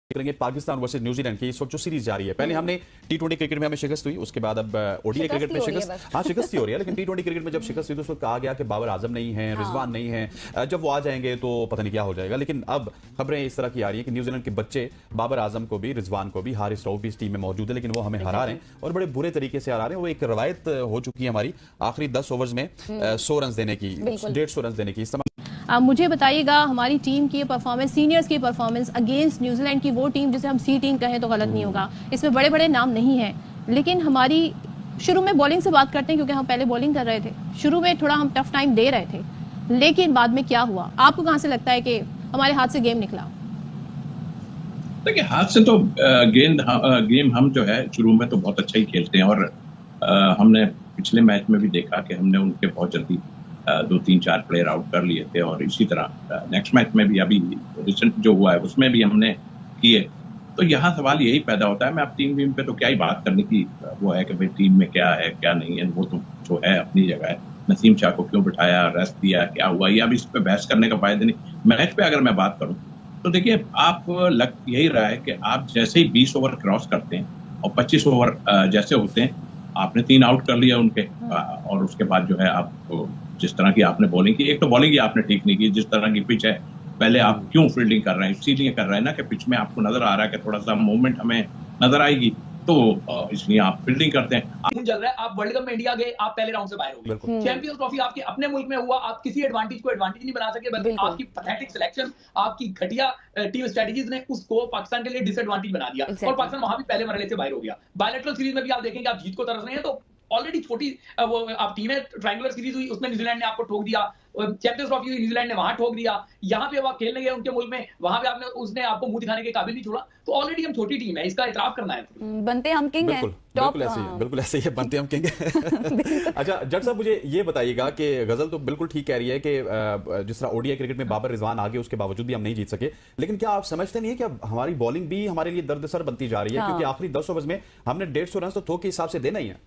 करेंगे Pakistan versus New Zealand की इस वक्त जो सीरीज जारी है। पहले हमने टी20 क्रिकेट में हमें शिकस्त हुई, उसके बाद अब ओडीआई क्रिकेट में शिकस्त ही हो रही है। लेकिन टी20 क्रिकेट में जब शिकस्त हुई तो उसको कहा गया कि बाबर आजम नहीं है, रिजवान नहीं है, जब वो आ जाएंगे तो पता नहीं क्या हो जाएगा। लेकिन अब खबरें इस तरह की आ रही है कि न्यूजीलैंड के बच्चे बाबर आजम को भी, रिजवान को भी, हारिस रऊफ भी इस टीम में मौजूद है, लेकिन वो हमें हरा रहे हैं और बड़े बुरे तरीके से हरा रहे हैं। वो एक रवायत हो चुकी है हमारी आखिरी 10 ओवर्स में 100 रन देने की, 150 रन देने की। इस आप मुझे बताइएगा हमारी टीम की परफॉर्मेंस, सीनियर्स की परफॉर्मेंस अगेंस्ट न्यूजीलैंड की, वो टीम जिसे हम सी टीम कहें तो गलत नहीं होगा, इसमें बड़े बड़े नाम नहीं हैं, लेकिन हमारी शुरू में बॉलिंग से बात करते हैं क्योंकि हम पहले बॉलिंग कर रहे थे। शुरू में थोड़ा हम टफ टाइम दे रहे थे, लेकिन बाद में क्या हुआ? आपको कहां से लगता है कि हमारे हाथ से गेम निकला? देखिए, हाथ से तो गेम हम जो है शुरू में तो बहुत अच्छा ही खेलते हैं और हमने पिछले मैच में भी देखा कि हमने उनके बहुत जल्दी 2-3-4 प्लेयर आउट कर लिए थे और इसी तरह नेक्स्ट मैच में भी, अभी रिसेंट जो हुआ है उसमें भी हमने किए। तो यहाँ सवाल यही पैदा होता है, मैं अब टीम पे तो क्या ही बात करने की वो है कि भाई टीम में क्या है क्या नहीं है, वो तो जो है अपनी जगह है। नसीम शाह को क्यों बिठाया, रेस्ट दिया, क्या हुआ, ये अब इस पे बहस करने का फायदा नहीं। मैच पे अगर मैं बात करूँ तो देखिए, आप लग यही रहा है कि आप जैसे ही 20 ओवर क्रॉस करते हैं और 25 ओवर जैसे होते हैं, आपने 3 आउट कर लिया उनके और उसके बाद जो है आप जिस तरह की आपने बॉलिंग की, एक तो बॉलिंग ही आपने ठीक नहीं की, जिस तरह की पिच है, पहले आप क्यों फील्डिंग कर रहे हैं, इसीलिए कर रहे हैं ना कि पिच में आपको नजर आ रहा है कि थोड़ा सा मूवमेंट हमें नजर आएगी, तो इसलिए आप फील्डिंग करते हैं। खून जल रहा है, आप वर्ल्ड कप में इंडिया गए, आप पहले राउंड से बाहर हो गए। चैंपियंस ट्रॉफी आपके अपने मुल्क में हुआ, आप किसी एडवांटेज को एडवांटेज नहीं बना सके, बल्कि आपकी पैथेटिक सिलेक्शन, आपकी घटिया टीम स्ट्रेटजीज ने उसको पाकिस्तान के लिए डिसएडवांटेज बना दिया और पाकिस्तान वहां भी पहले मरहले से बाहर हो गया। बायलैटरल सीरीज में भी आप देखेंगे, आप जीत को तरस रहे हैं, तो ऑलरेडी छोटी वो आप टीम है, ट्रायंगुलर सीरीज हुई, उसमें न्यूजीलैंड ने आपको ठोक दिया, चैंपियंस ट्रॉफी हुई, न्यूजीलैंड ने वहां ठोक दिया, यहाँ पे अब आप खेलने गए उनके मुल्क में, वहां पे आपने उसने आपको मुंह दिखाने के काबिल नहीं छोड़ा। तो ऑलरेडी हम छोटी टीम है, इसका इतराफ करना है। बनते हम किंग हैं, बिल्कुल ऐसे ही बनते हम किंग हैं। अच्छा जट साहब, मुझे ये बताइएगा कि गजल तो बिल्कुल ठीक कह रही है कि जिस तरह ओडीआई क्रिकेट में बाबर रिजवान आगे, उसके बावजूद भी हम नहीं जीत सके, लेकिन क्या आप समझते नहीं है कि अब हमारी बॉलिंग भी हमारे लिए दर्दसर बनती जा रही है? क्योंकि आखिरी 10 ओवर्स में हमने 150 रन तो थोक के हिसाब से देना ही है।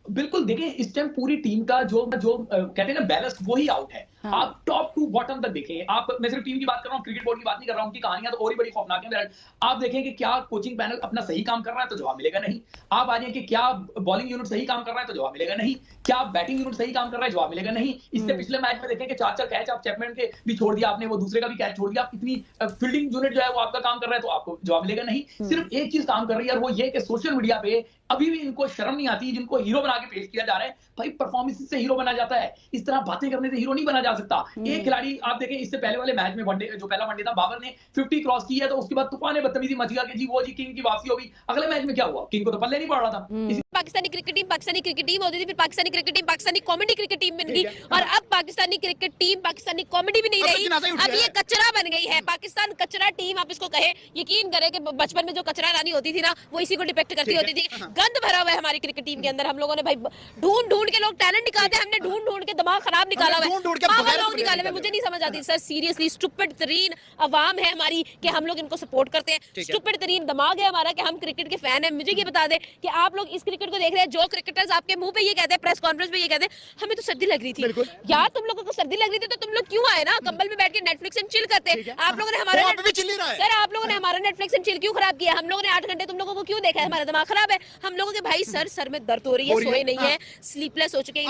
बिल्कुल, देखिए इस टाइम पूरी टीम का जो कहते हैं ना बैलेंस, वही आउट है। आप टॉप टू बॉटम तक देखें, आप, मैं सिर्फ टीम की बात कर रहा हूं, क्रिकेट बोर्ड की बात नहीं कर रहा हूं, उनकी कहानियां तो और ही बड़ी खौफनाक हैं। आप देखें कि क्या कोचिंग पैनल अपना सही काम कर रहा है तो जवाब मिलेगा नहीं। आप आ जाए कि क्या बॉलिंग यूनिट सही काम कर रहा है तो जवाब मिलेगा नहीं। क्या बैटिंग यूनिट सही काम कर रहा है, जवाब मिलेगा नहीं। इससे पिछले मैच में देखें कि 4-4 कैच आप चैपमैन के भी छोड़ दिया आपने, वो दूसरे का भी कैच छोड़ दिया, आप इतनी फील्डिंग यूनिट जो है वो आपका काम कर रहा है तो आपको जवाब मिलेगा नहीं। सिर्फ एक चीज काम कर रही है और वो ये कि सोशल मीडिया पे अभी भी इनको शर्म नहीं आती, जिनको हीरो बना के पेश किया जा रहा है। भाई परफॉर्मेंस से हीरो बना जाता है, इस तरह बातें करने से हीरो नहीं बना जा सकता। एक खिलाड़ी आप देखें, इससे पहले वाले मैच में वनडे, जो पहला वनडे था, बाबर ने 50 क्रॉस की है, तो उसके बाद तूफान बदतमीजी मच गया कि जी वो जी किंग की वापसी होगी। अगले मैच में क्या हुआ, किंग को तो पल्ले नहीं पड़ रहा था। पाकिस्तानी क्रिकेट टीम होती थी, फिर Pakistani cricket team Pakistani comedy cricket team बन गई और अब Pakistani cricket team Pakistani comedy भी नहीं रही, अब ये कचरा बन गई है। पाकिस्तान कचरा टीम आप इसको कहे, यकीन करें कि बचपन में जो कचरा रानी होती थी ना, वो इसी को डिपेक्ट करती होती थी। गंद भरा हुआ है हमारी क्रिकेट टीम के अंदर। हम लोगों ने भाई ढूंढ के, लोग टैलेंट निकालते हैं, हमने ढूंढ के दिमाग खराब निकाला हुआ है, लोग निकाले हुए। मुझे नहीं समझ आती सर, सीरियसली स्टूपिड तरीन अवाम है हमारी कि हम लोग इनको सपोर्ट करते हैं। स्टूपिड तरीन दिमाग है हमारा कि हम क्रिकेट के फैन हैं। मुझे ये बता दें कि आप लोग इस क्रिकेट को देख रहे हैं, जो क्रिकेटर्स आपके मुंह पे ये कहते हैं, प्रेस कॉन्फ्रेंस में ये कहते हैं हमें तो सर्दी लग रही थी। यार तुम लोगों को सर्दी लग रही थी तो तुम लोग क्यों आए ना, कंबल में बैठ के नेटफ्लिक्स एंड चिल करते हैं। आप लोगों ने हमारा सर, आप लोगों ने हमारा नेटफ्लिक्स एंड चिल क्यों खराब किया? हम लोगों ने 8 घंटे तुम लोगों को क्यों देखा है? हमारा दिमाग खराब है हम लोगों के। भाई सर में दर्द हो रही है, सोए नहीं है, स्लीपलेस हो चुके हैं।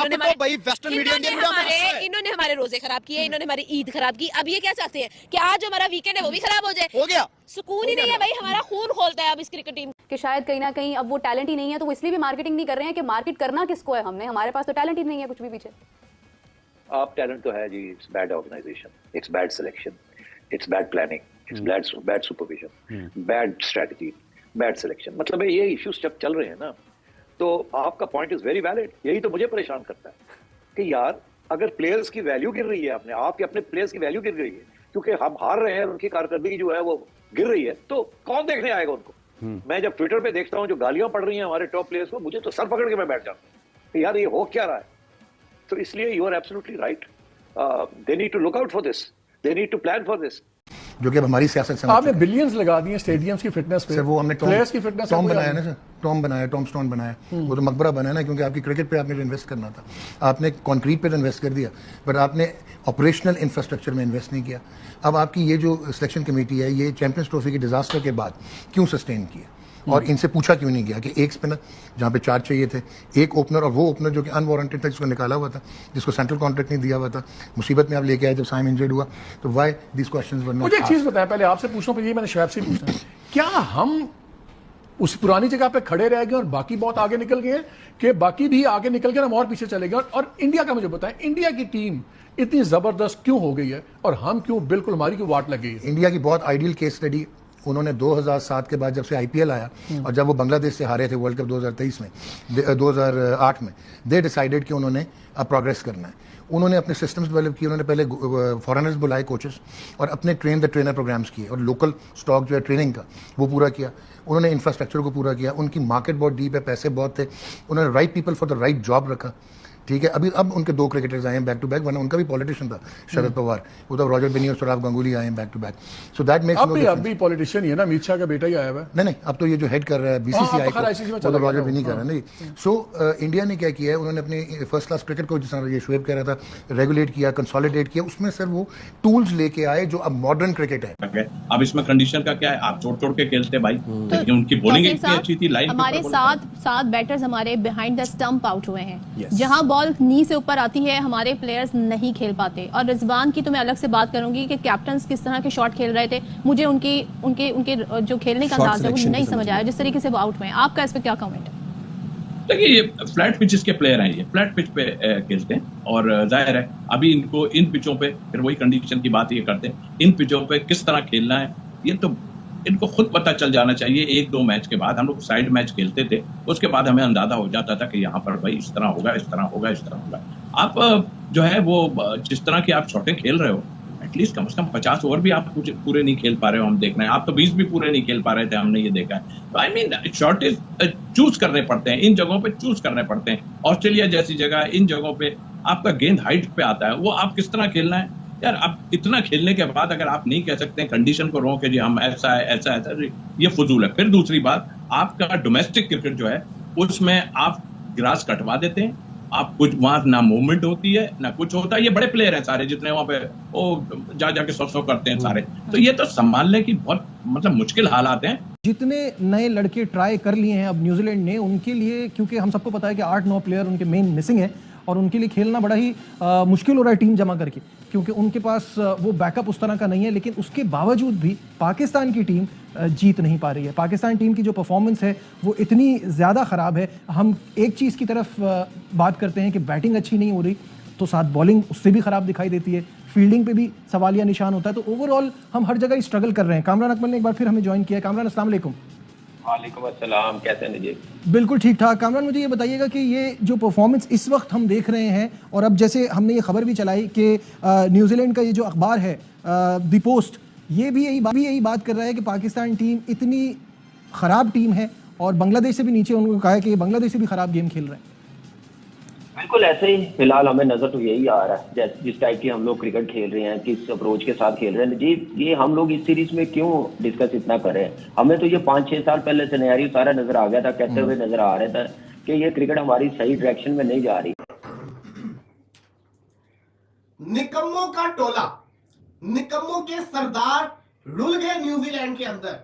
इन्होंने हमारे रोजे खराब किए, इन्होंने हमारी ईद खराब की। अब ये क्या चाहते हैं कि आज हमारा वीकेंड है वो भी खराब हो जाए? हो गया, सुकून ही नहीं है भाई, हमारा खून खोलता है अब इस क्रिकेट टीम कि शायद कहीं ना कहीं अब वो टैलेंट ही नहीं है, तो वो इसलिए भी मार्केटिंग नहीं कर रहे हैं कि मार्केट करना किसको है हमने, हमारे पास तो टैलेंट ही नहीं है कुछ भी पीछे। आप टैलेंट तो है जी, it's bad organisation, it's bad selection, it's bad planning, it's bad supervision, bad strategy, bad selection. मतलब ये इश्यूज जब चल रहे हैं ना, तो आपका पॉइंट इज वेरी वैलिड। यही तो मुझे परेशान करता है कि यार अगर प्लेयर्स की वैल्यू गिर रही है, आपके अपने प्लेयर्स की वैल्यू गिर रही है क्योंकि हम हार रहे हैं, उनकी कारकर्दगी जो है वो गिर रही है, तो कौन देखने आएगा उनको? मैं जब ट्विटर पे देखता हूँ जो गालियां पड़ रही हैं हमारे टॉप प्लेयर्स को, मुझे तो सर पकड़ के मैं बैठ जाता हूँ कि यार ये हो क्या रहा है। तो इसलिए you are absolutely right, they need to look out for this, they need to plan for this. जो कि अब हमारी सियासत से आपने बिलियंस लगा दिए स्टेडियम्स की फिटनेस पे, सर वो हमने प्लेयर्स की फिटनेस टॉम बनाया ना सर, टॉम बनाया, टॉम स्टोन बनाया, वो तो मकबरा बनाया ना, क्योंकि आपकी क्रिकेट पे आपने जो इन्वेस्ट करना था आपने कंक्रीट पे तो इन्वेस्ट कर दिया, बट आपने ऑपरेशनल इंफ्रास्ट्रक्चर में इन्वेस्ट नहीं किया। अब आपकी ये जो सिलेक्शन कमेटी है ये चैंपियंस ट्रॉफी के डिजास्टर के बाद क्यों सस्टेन किया, और इनसे पूछा क्यों नहीं गया कि एक स्पिनर जहाँ पे 4 चाहिए थे, एक ओपनर, और वो ओपनर जो कि अनवारंटेड था, जिसको निकाला हुआ था, जिसको सेंट्रल कॉन्ट्रैक्ट नहीं दिया हुआ था, मुसीबत में आप लेके आए जब साइम इंजर्ड हुआ, तो why this questions were not. मुझे एक चीज बताएं, पहले आपसे पूछना, फिर ये मैंने शोएब से पूछना है, क्या हम उस पुरानी जगह पे खड़े रह गए और बाकी बहुत आगे निकल गए, कि बाकी भी आगे निकल गए हम और पीछे चले गए? और इंडिया का मुझे बताएं, इंडिया की टीम इतनी जबरदस्त क्यों हो गई है और हम क्यों बिल्कुल हमारी क्यों वाट लग गई है? इंडिया की बहुत आइडियल केस स्टडी उन्होंने 2007 के बाद जब से आईपीएल आया और जब वो बांग्लादेश से हारे थे वर्ल्ड कप 2023 में 2008 में, दे डिसाइडेड कि उन्होंने अब प्रोग्रेस करना है। उन्होंने अपने सिस्टम्स डेवलप किए, उन्होंने पहले फॉरेनर्स बुलाए कोचेस और अपने ट्रेन द ट्रेनर प्रोग्राम्स किए और लोकल स्टॉक जो है ट्रेनिंग का वो पूरा किया। उन्होंने इंफ्रास्ट्रक्चर को पूरा किया, उनकी मार्केट बहुत डीप है, पैसे बहुत थे, उन्होंने right people for the right job रखा। ठीक है, अभी अब उनके 2 क्रिकेटर्स आए हैं बैक टू बैक, वरना उनका भी पॉलिटिशियन था शरद पवार, वो तो रॉजर बिनी और सौरभ गांगुली आए हैं back to back. So that makes no difference. अब भी पॉलिटिशियन ही है ना, अमित शाह का बेटा ही आया हुआ है। नहीं, अब तो ये जो हेड कर रहा है बीसीसीआई को, तो रॉजर बिनी कर रहा है नहीं। सो इंडिया ने क्या किया है, उन्होंने अपनी फर्स्ट क्लास क्रिकेट को, जिस तरह ये शोएब कह रहा था, रेगुलेट किया, कंसोलिडेट किया, उसमें सर वो टूल्स लेके आए जो अब मॉडर्न क्रिकेट है। अब इसमें कंडीशन का क्या है, आप तोड़ के खेलते भाई, लेकिन उनकी बॉलिंग इतनी अच्छी थी, लाइन हमारे सात बैटर्स हमारे बिहाइंड द स्टंप आउट हुए हैं, जहां बॉल नी से ऊपर आती है हमारे प्लेयर्स नहीं खेल पाते। और रिजवान की तो मैं अलग से बात करूंगी कि कैप्टन किस तरह के शॉट खेल रहे थे, मुझे उनके जो खेलने का अंदाज है वो नहीं समझ आया, जिस तरीके से वो आउट हुए। आपका इस पे क्या कमेंट है? देखिए, ये फ्लैट पिचेस के प्लेयर हैं, ये फ्लैट पिच पे खेलते हैं और जाहिर है अभी इनको इन पिचों पे फिर वही कंडीशन की बात ये करते हैं, इन पिचों पे किस तरह खेलना है ये तो इनको खुद पता चल जाना चाहिए। 1-2 मैच के बाद, हम लोग साइड मैच खेलते थे, उसके बाद हमें अंदाजा हो जाता था कि यहाँ पर भाई इस तरह होगा, इस तरह होगा, इस तरह होगा। आप जो है वो जिस तरह की आप शॉटें खेल रहे हो, एटलीस्ट कम से कम 50 ओवर भी आप पूरे नहीं खेल पा रहे हो, हम देख रहे हैं। आप तो 20 भी पूरे नहीं खेल पा रहे थे, हमने ये देखा है। तो आई मीन शॉटेज चूज करने पड़ते हैं, इन जगहों पे चूज करने पड़ते हैं। ऑस्ट्रेलिया जैसी जगह, इन जगहों पे आपका गेंद हाइट पे आता है, वो आप किस तरह खेलना है यार। अब इतना खेलने के बाद अगर आप नहीं कह सकते कंडीशन को रोक के जी हम ऐसा है ऐसा ऐसा, ये फजूल है। फिर दूसरी बात, आपका डोमेस्टिक क्रिकेट जो है उसमें आप ग्रास कटवा देते हैं, आप कुछ वहां ना मूवमेंट होती है ना कुछ होता है। ये बड़े प्लेयर हैं सारे, जितने वहां पे वो जाके 100 करते हैं सारे, तो ये तो संभालने की बहुत मतलब मुश्किल हालात हैं। जितने नए लड़के ट्राई कर लिए हैं अब न्यूजीलैंड ने, उनके लिए, क्योंकि हम सबको पता है कि 8-9 प्लेयर उनके मेन मिसिंग है और उनके लिए खेलना बड़ा ही मुश्किल हो रहा है टीम जमा करके, क्योंकि उनके पास वो बैकअप उस तरह का नहीं है। लेकिन उसके बावजूद भी पाकिस्तान की टीम जीत नहीं पा रही है। पाकिस्तान टीम की जो परफॉर्मेंस है वो इतनी ज़्यादा ख़राब है। हम एक चीज़ की तरफ बात करते हैं कि बैटिंग अच्छी नहीं हो रही, तो साथ बॉलिंग उससे भी ख़राब दिखाई देती है, फील्डिंग पे भी सवालिया निशान होता है। तो ओवरऑल हम हर जगह ही स्ट्रगल कर रहे हैं। कामरान अकमल ने एक बार फिर हमें ज्वाइन किया है। कामरान, अस्सलाम वालेकुम। वालेकुम अस्सलाम, कैसे हैं जी? बिल्कुल ठीक ठाक। कामरान, मुझे ये बताइएगा कि ये जो परफॉर्मेंस इस वक्त हम देख रहे हैं, और अब जैसे हमने ये खबर भी चलाई कि न्यूजीलैंड का ये जो अखबार है द पोस्ट, ये भी यही बात कर रहा है कि पाकिस्तान टीम इतनी ख़राब टीम है और बांग्लादेश से भी नीचे, उन्होंने कहा है कि बांग्लादेश से भी ख़राब गेम खेल रहे हैं। बिल्कुल ऐसे ही फिलहाल हमें नजर तो यही आ रहा है, जिस टाइप की हम लोग क्रिकेट खेल रहे हैं, किस अप्रोच के साथ खेल रहे हैं जी। ये हम लोग इस सीरीज में क्यों डिस्कस इतना कर रहे हैं? हमें तो ये 5-6 साल पहले सिनेरियो सारा नजर आ गया था, कहते हुए नजर आ रहा था कि ये क्रिकेट हमारी सही डायरेक्शन में नहीं जा रही। निकम्मों का टोला, निकम्मों के सरदार रुल गए न्यूजीलैंड के अंदर।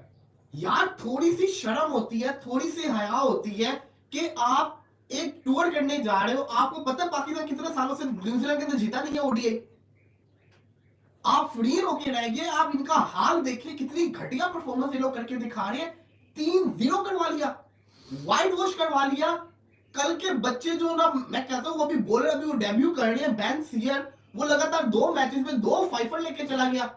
यार थोड़ी सी शर्म होती है, थोड़ी सी हया होती है कि आप एक टूर करने जा रहे हो। आपको पता है पाकिस्तान कितने सालों से न्यूजीलैंड के अंदर जीता नहीं है ओडीआई। आप फ्री होके रह गए। आप इनका हाल देखिए, कितनी घटिया परफॉर्मेंस ये लोग करके दिखा रहे हैं। 3-0 करवा लिया, वाइट वॉश करवा लिया। कल के बच्चे जो ना, मैं कहता हूं वो अभी बोल रहे, अभी वो डेब्यू कर रहे हैं, बेन सीयर, वो लगातार 2 मैचेस में 2 फाइफर लेके चला गया।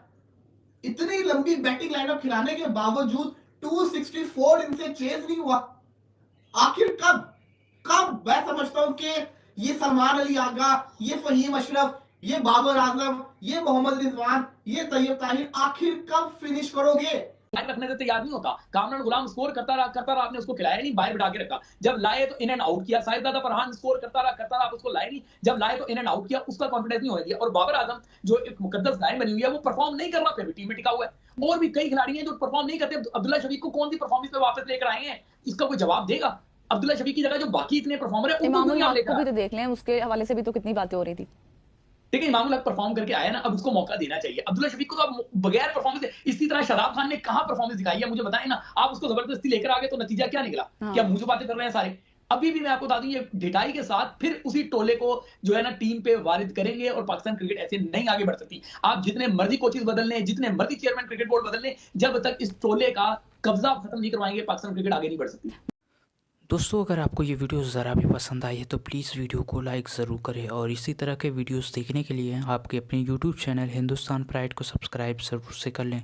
इतनी लंबी बैटिंग लाइनअप खिलाने के बावजूद 264 इनसे चेज नहीं हुआ। आखिर कब मैं समझता हूं कि ये सलमान अली आगा, ये फहीम अशरफ, ये बाबर आजम, ये मोहम्मद रिजवान, ये तैयब ताहिर, आखिर कब फिनिश करोगे? बाहर रखने से तैयार नहीं होता। कामरान गुलाम स्कोर करता रहा, आपने उसको खिलाया नहीं, बाहर बिठा के रखा। जब लाए तो इन एंड आउट किया। साहिबजादा फरहान स्कोर करता रहा, आप उसको लाए नहीं, जब लाए तो इन एंड आउट किया। उसका कॉन्फिडेंस नहीं होने दिया। और बाबर आजम जो एक मुकद्दस लाइन बनी हुई है, वो परफॉर्म नहीं कर रहा, फिर भी टीम में टिका हुआ है। और भी कई खिलाड़ी हैं जो परफॉर्म नहीं करते। अब्दुल्ला शफीक को कौन सी परफॉर्मेंस पे वापस लेकर आए हैं, इसका कोई जवाब देगा? अब्दुल्ला शफीक की जगह जो बाकी इतने परफॉर्मर है, उनको इमामुल क्यों हक लेकर को भी तो देख लें, उसके हवाले से भी तो कितनी बातें हो रही थी। देखिए, इमामुल हक परफॉर्म करके आया ना, अब उसको मौका देना चाहिए। अब्दुल्ला शफीक को तो अब बगैर परफॉर्मेंस, इसी तरह शादाब खान ने कहां परफॉर्मेंस दिखाई है, मुझे बताएं ना। आप उसको जबरदस्ती लेकर आ गए तो नतीजा क्या निकला? क्या मुंह जो बातें कर रहे हैं सारे। अभी भी मैं आपको बता दूं, ये ढिठाई के साथ फिर उसी टोले को जो है ना टीम पे वारिद करेंगे, और पाकिस्तान क्रिकेट ऐसे नहीं आगे बढ़ सकती। आप जितने मर्जी कोचेस बदल लें, जितने मर्जी चेयरमैन क्रिकेट बोर्ड बदल लें, जब तक इस टोले का कब्जा खत्म नहीं करवाएंगे, पाकिस्तान क्रिकेट आगे नहीं बढ़ सकती। दोस्तों, अगर आपको ये वीडियो ज़रा भी पसंद आई है तो प्लीज़ वीडियो को लाइक ज़रूर करें, और इसी तरह के वीडियोस देखने के लिए आपके अपने यूट्यूब चैनल हिंदुस्तान प्राइड को सब्सक्राइब ज़रूर से कर लें।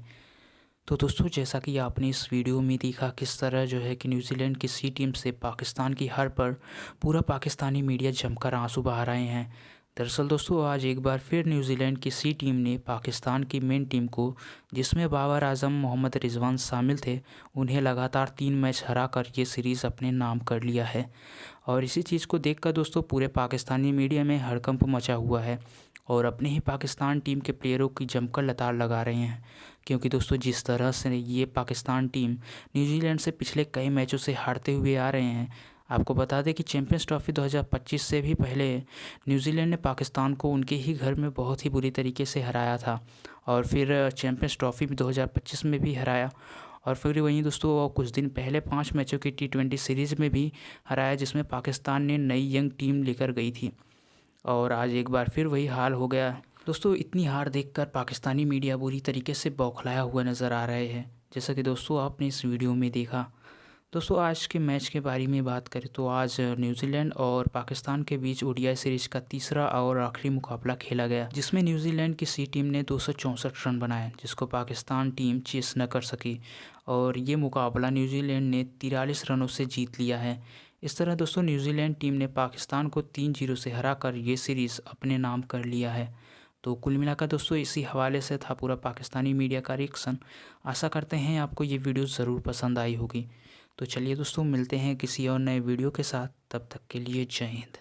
तो दोस्तों, जैसा कि आपने इस वीडियो में देखा किस तरह जो है कि न्यूजीलैंड की सी टीम से पाकिस्तान की हार पर पूरा पाकिस्तानी मीडिया जमकर आंसू बहा रहे हैं। दरअसल दोस्तों, आज एक बार फिर न्यूजीलैंड की सी टीम ने पाकिस्तान की मेन टीम को, जिसमें बाबर आजम, मोहम्मद रिजवान शामिल थे, उन्हें लगातार 3 मैच हराकर ये सीरीज़ अपने नाम कर लिया है। और इसी चीज़ को देखकर दोस्तों पूरे पाकिस्तानी मीडिया में हड़कंप मचा हुआ है, और अपने ही पाकिस्तान टीम के प्लेयरों की जमकर लताड़ लगा रहे हैं। क्योंकि दोस्तों, जिस तरह से ये पाकिस्तान टीम न्यूजीलैंड से पिछले कई मैचों से हारते हुए आ रहे हैं, आपको बता दें कि चैंपियंस ट्रॉफी 2025 से भी पहले न्यूजीलैंड ने पाकिस्तान को उनके ही घर में बहुत ही बुरी तरीके से हराया था, और फिर चैंपियंस ट्रॉफी भी 2025 में भी हराया, और फिर वहीं दोस्तों कुछ दिन पहले 5 मैचों की T20 सीरीज़ में भी हराया, जिसमें पाकिस्तान ने नई यंग टीम लेकर गई थी। और आज एक बार फिर वही हाल हो गया। दोस्तों, इतनी हार देखकर पाकिस्तानी मीडिया बुरी तरीके से बौखलाया हुआ नज़र आ रहे हैं, जैसा कि दोस्तों आपने इस वीडियो में देखा। दोस्तों, आज के मैच के बारे में बात करें तो आज न्यूजीलैंड और पाकिस्तान के बीच ओडीआई सीरीज का तीसरा और आखिरी मुकाबला खेला गया, जिसमें न्यूजीलैंड की सी टीम ने 264 रन बनाए, जिसको पाकिस्तान टीम चेस न कर सकी, और ये मुकाबला न्यूजीलैंड ने 43 रनों से जीत लिया है। इस तरह दोस्तों न्यूजीलैंड टीम ने पाकिस्तान को 3-0 से हराकर ये सीरीज़ अपने नाम कर लिया है। तो कुल मिलाकर दोस्तों इसी हवाले से था पूरा पाकिस्तानी मीडिया का रिएक्शन। आशा करते हैं आपको ये वीडियो ज़रूर पसंद आई होगी। तो चलिए दोस्तों, मिलते हैं किसी और नए वीडियो के साथ, तब तक के लिए जय हिंद।